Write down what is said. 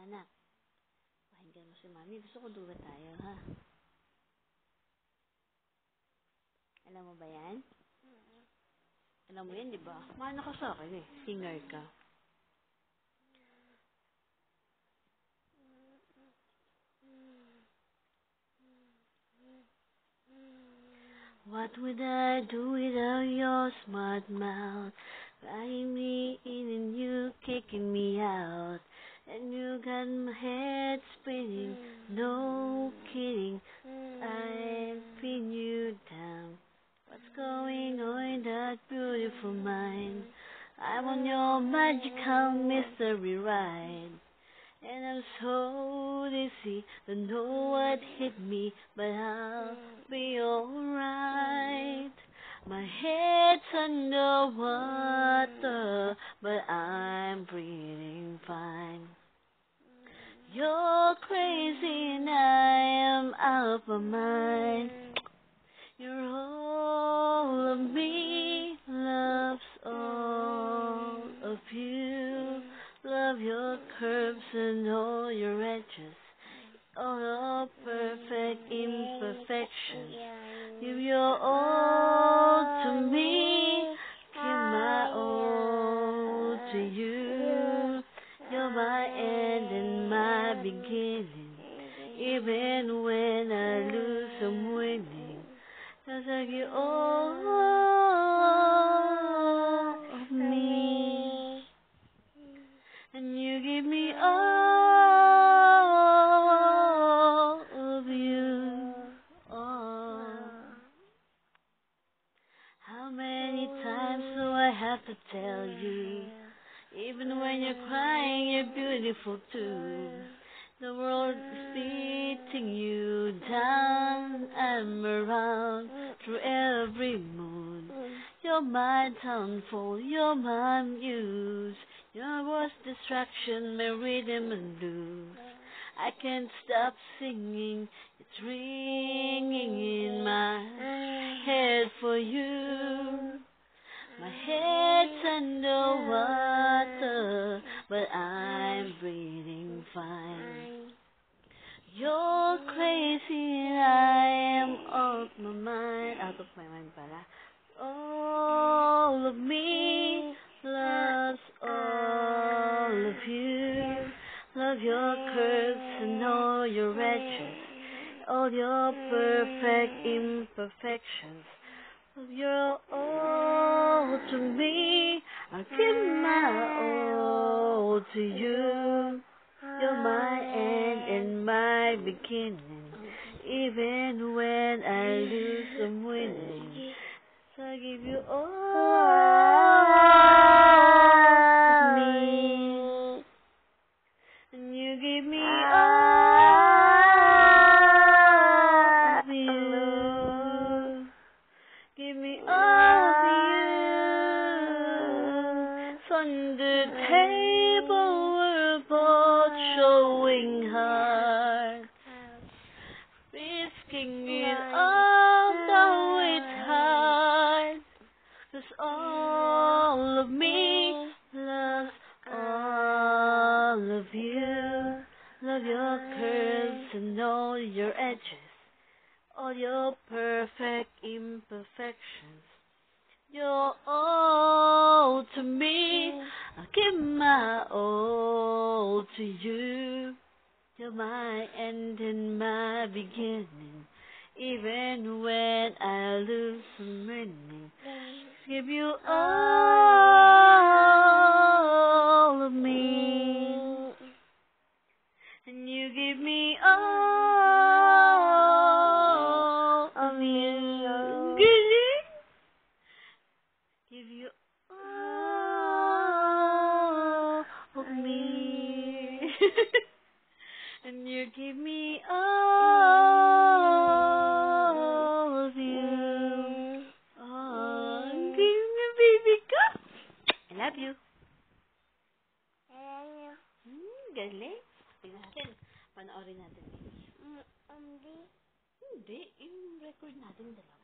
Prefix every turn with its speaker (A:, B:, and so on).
A: Anak, pakinggan mo si Mami. Gusto ko duet tayo, ha? Alam mo ba yan? Alam mo yan, di ba? Mana ka sa akin eh. Singer ka. What would I do without your smart mouth? Flying me in and you kicking me out. And you got my head spinning, no kidding. I pin you down. What's going on in that beautiful mind? I'm on your magical mystery ride. And I'm so dizzy, don't know what hit me, but I'll be alright. My head's underwater, but I'm breathing fine. You're crazy and I am out of my mind. You're all of me, love's all of you. Love your curves and all your edges, all your perfect imperfections. Give your all to me, give my all to you. You're my end and my beginning. Even when I lose, I'm winning. 'Cause I give all of me, and you give me all of you. Oh. How many times do I have to tell you? Even when you're crying, you're beautiful too. The world is beating you down and around through every mood. You're my downfall, you're my muse. Your worst distraction, my rhythm and blues. I can't stop singing, it's ringing in my head for you. My head's underwater, but I'm breathing fine. You're crazy and I am out of my mind. Out of my mind pala. All of me loves all of you. Love your curves and all your edges, all your perfect imperfections. Love your all to me, I'll give my all to you. You're my end and my beginning. Even when I lose, I'm winning. So I give you all of me, and you give me all of you. Give me all of you. So on the table we're both showing hearts, risking it all though it's hard. 'Cause all of me loves all of you. Love your curves and all your edges, all your perfect imperfections. You're all to me, I'll give my all to you. You're my end and my beginning. Even when I lose, I'm winning. Give you all of me, and you give me all of you. Give you all of me, and you give me all of you. Oh, give me baby ka. I love you. Galing. Tingnan natin. Panoorin natin. Hindi. Yung record natin dalawa.